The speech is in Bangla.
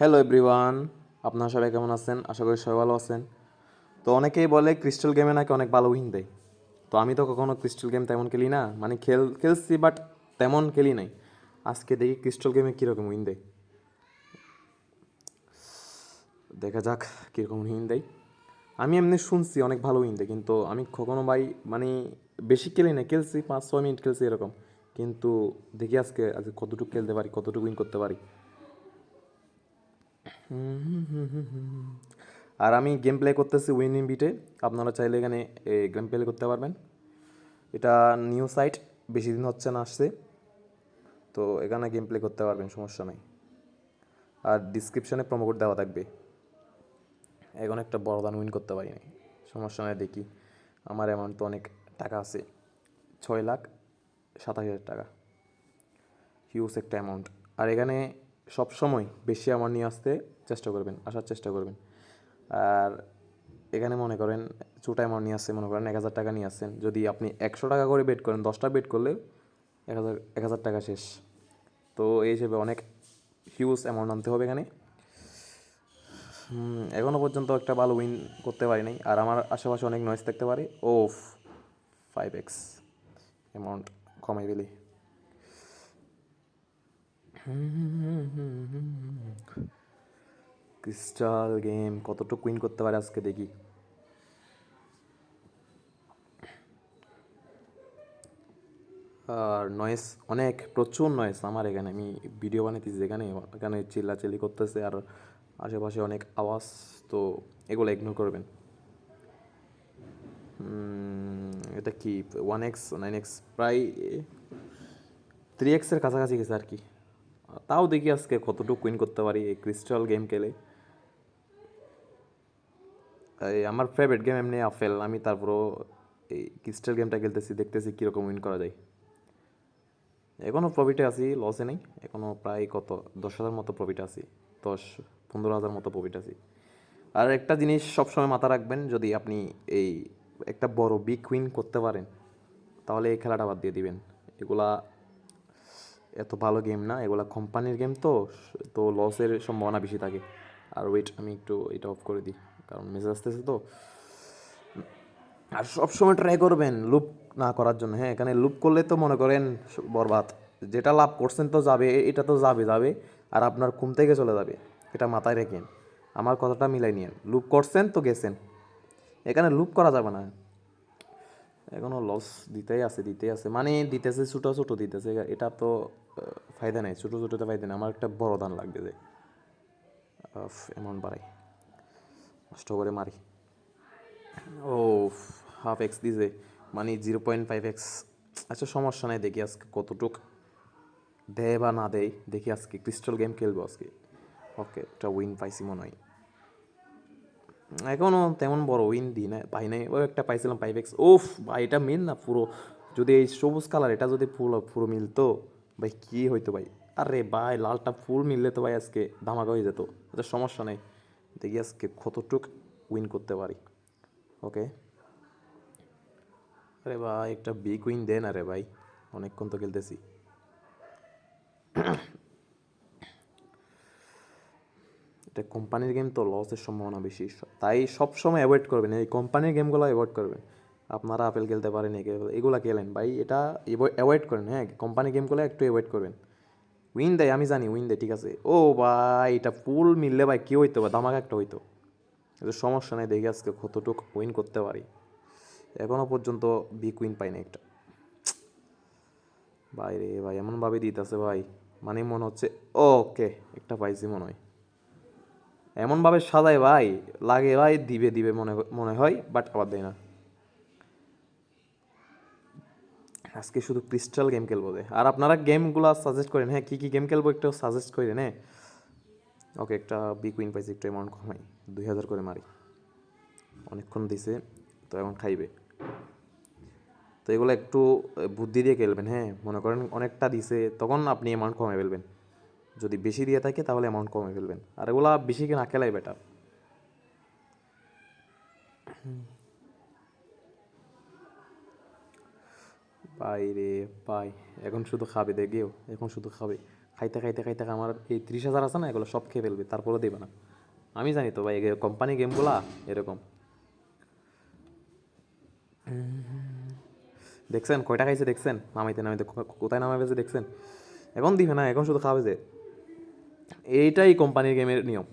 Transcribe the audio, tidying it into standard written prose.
হ্যালো এভরিওয়ান, আপনারা সবাই কেমন আছেন? আশা করি সবাই ভালো আছেন। তো অনেকেই বলে ক্রিস্টাল গেমে নাকি অনেক ভালো উইন দেয়। তো আমি তো কখনো ক্রিস্টাল গেম তেমন খেলি না, মানে খেলছি বাট তেমন খেলি নাই। আজকে দেখি ক্রিস্টাল গেমে কীরকম উইন দেয়, দেখা যাক কীরকম উইন দেয়। আমি এমনি শুনছি অনেক ভালো উইন দেয়, কিন্তু আমি কখনো ভাই মানে বেশি খেলি না, খেলছি 5-6 মিনিট খেলছি এরকম। কিন্তু দেখি আজকে আজকে কতটুকু খেলতে পারি, কতটুকু উইন করতে পারি। আর আমি গেম প্লে করতেছি উইনিং বিটে। আপনারা চাইলে এখানে গেম প্লে করতে পারবেন। এটা নিউ সাইট, বেশি দিন হচ্ছে না আসছে, তো এখানে গেম প্লে করতে পারবেন, সমস্যা নেই। আর ডিসক্রিপশনে প্রোমো কোড দেওয়া থাকবে। এখন একটা বড় দান উইন করতে পারি নাই, সমস্যা নেই। দেখি, আমার অ্যামাউন্ট তো অনেক টাকা আছে, 6,27,000 টাকা, হিউজ একটা অ্যামাউন্ট। আর এখানে সবসময় বেশি অ্যামাউন্ট নিয়ে আসতে চেষ্টা করবেন, আসার চেষ্টা করবেন। আর এখানে মনে করেন ছোটো অ্যামাউন্ট নিয়ে আসছে, মনে করেন 1,000 টাকা নিয়ে আসছেন, যদি আপনি 100 টাকা করে বেট করেন, 10টা বেট করলে 1,000 টাকা শেষ। তো এই হিসেবে অনেক হিউজ অ্যামাউন্ট আনতে হবে এখানে। এখনও পর্যন্ত একটা ভালো উইন করতে পারি নাই। আর আমার আশেপাশে অনেক নয়েজ থাকতে পারে। ও 5x অ্যামাউন্ট কমাই দিলি। ক্রিস্টাল গেম কতটুকু উইন করতে পারে আজকে দেখি। আর নয়েস অনেক, প্রচুর নয়েস আমার এখানে। আমি ভিডিও বানাইতেছি যেখানে, এখানে চিল্লাচিল্লি করতেছে আর আশেপাশে অনেক আওয়াজ, তো এগুলো ইগনোর করবেন। এটা কি 1x 9x, প্রায় 3xের কাছাকাছি গেছে আর কি। তাও দেখি আজকে কতটুকু উইন করতে পারি এই ক্রিস্টাল গেম খেলে। এই আমার ফেভারিট গেম এমনি আপেল, আমি তারপরও এই ক্রিস্টাল গেমটা খেলতেছি, দেখতেছি কীরকম উইন করা যায়। এখনও প্রফিটে আছি, লসে নেই। এখনও প্রায় কত 10,000 মতো প্রফিট আছি, 10-15,000 মতো প্রফিট আছি। আর একটা জিনিস সবসময় মাথা রাখবেন, যদি আপনি এই একটা বড় বিগ উইন করতে পারেন, তাহলে এই খেলাটা বাদ দিয়ে দিবেন। এগুলা এত ভালো গেম না, এগুলা কোম্পানির গেম, তো তো লসের সম্ভাবনা বেশি থাকে। আর ওয়েট, আমি একটু এটা অফ করে দিই, কারণ মেসেজ আসতেছে তো। আর সবসময় ট্রাই করবেন লুপ না করার জন্য। হ্যাঁ, এখানে লুপ করলে তো মনে করেন বরবাদ। যেটা লাভ করছেন তো যাবে, এটা তো যাবে যাবে, আর আপনার ঘুম থেকে চলে যাবে। এটা মাথায় রেখেন, আমার কথাটা মিলাই নিন। লুপ করছেন তো গেছেন, এখানে লুপ করা যাবে না। এখনও লস দিতেই আছে, মানে দিতেছে ছোটো ছোটো দিতেছে, এটা তো ফায়দা নেই, ছোটো ছোটোতে ফায়দা নেই। আমার একটা বড় দান লাগবে, যে অ্যামাউন্ট বাড়াই, কষ্ট করে মারি। ও 1/2x দিছে, মানে 0.5x। আচ্ছা সমস্যা নাই, দেখি আজকে কতটুক দেয় বা না দেয়। দেখি আজকে ক্রিস্টাল গেম খেলবো আজকে। ওকে, একটা উইন পাইছি মনে হয়। এখনও তেমন বড় উইন দিই না, পাই নাই। ওই একটা পাইছিলাম 5x। ওফ ভাই, এটা মিল না পুরো। যদি এই সবুজ কালার এটা যদি পুরো পুরো মিলতো ভাই, কী হইতো ভাই। আরে ভাই, লালটা ফুল মিললে তো ভাই আজকে ধামাকা হয়ে যেত। আচ্ছা সমস্যা নেই, দেখি আজকে কতটুক উইন করতে পারি। ওকে, আরে ভাই একটা বিগ উইন দে না রে ভাই, অনেকক্ষণ তো খেলতেছি। এটা কোম্পানির গেম, তো লসের সম্ভাবনা বেশি, তাই সবসময় অ্যাভয়েড করবেন এই কোম্পানির গেমগুলো, অ্যাভয়েড করবেন। আপনারা আপেল খেলতে পারেন, এগুলো খেলেন ভাই, এটা অ্যাভয়েড করেন। হ্যাঁ, কোম্পানি গেমগুলো একটু অ্যাভয়েড করবেন। উইন দেয় আমি জানি, উইন দেয়, ঠিক আছে। ও ভাই, এটা ফুল মিললে ভাই কী হইতো, বা ধামাকা একটা হইতো। এটা সমস্যা নেই, দেখি আজকে কতটুকু উইন করতে পারি। এখনও পর্যন্ত বিগ উইন পাই না একটা। ভাই রে ভাই, এমনভাবে দিতেছে ভাই, মানে মনে হচ্ছে ওকে একটা পাইছি মনে হয়। এমনভাবে সাজায় ভাই, লাগে ভাই দিবে দিবে মনে মনে হয়, বাট আবার দেয় না। আজকে শুধু ক্রিস্টাল গেম খেলবো যে। আর আপনারা গেমগুলো সাজেস্ট করেন, হ্যাঁ কী কী গেম খেলবো একটু সাজেস্ট করেন। হ্যাঁ, ওকে, একটা বিগ উইন পাইছি, একটু অ্যামাউন্ট কমাই, 2,000 করে মারি। অনেকক্ষণ দিছে, তো এখন খাইবে। তো এগুলো একটু বুদ্ধি দিয়ে খেলবেন। হ্যাঁ, মনে করেন অনেকটা দিছে, তখন আপনি অ্যামাউন্ট কমে ফেলবেন। যদি বেশি দিয়ে থাকে তাহলে অ্যামাউন্ট কমে ফেলবেন। আর এগুলা বেশি না খেলাই বেটার। ভাই রে ভাই, এখন শুধু খাবে দেখেও, এখন শুধু খাবে, খাইতে খাইতে খাইতে আমার এই 30,000 আছে না, এগুলো সব খেয়ে ফেলবে, তারপরেও দেবে না। আমি জানি তো ভাই, কোম্পানি গেমগুলা এরকম। দেখছেন কয়টা খাইছে, দেখছেন নামাইতে নামাইতে কোথায় নামাই ফেলছে দেখছেন। এখন দিবে না, এখন শুধু খাবে যে। এইটাই কোম্পানির গেমের নিয়ম।